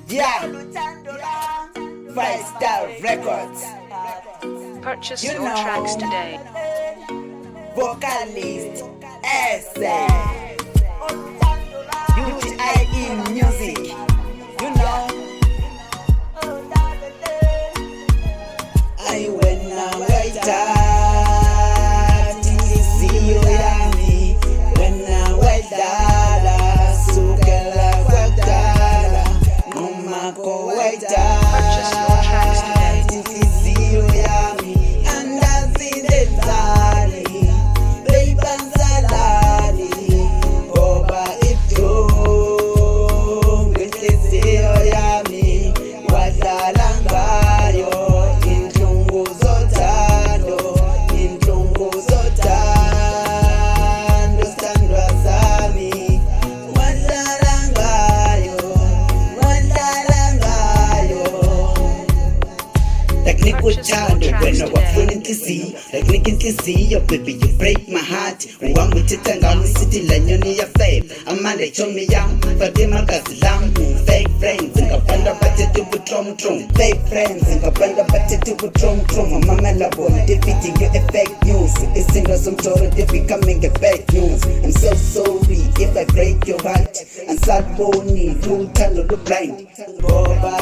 Yeah, 5-Star Records. Purchase You your know. tracks today. Vocalist Essay. UTIE Music. You know. I when I wait TCU yami when I wait sukela kwatala mumako wait Purchase your tracks today. TCU yami andazidezali beibanzalali ngoba ibuhlungu inhliziyo yami wadlala ngayo inhlungu zothando sithandwa sami wadlala ngayo Technique uthando wena wafuna inhliziyo Technique inhliziyo baby you break my heart Ungwami uthetha ngami sithi la nyoni yafela Amanda ichomi yami Fatima gazi lami Fake friends ngapanda bathethe ubutrom Fake friends ngapanda bathethe ubutrom Amamela bona defeating you a fake news Izinto zomtoro they becoming a fake news I'm so sorry if I break your heart Angisaboni luthando lu blind Ngoba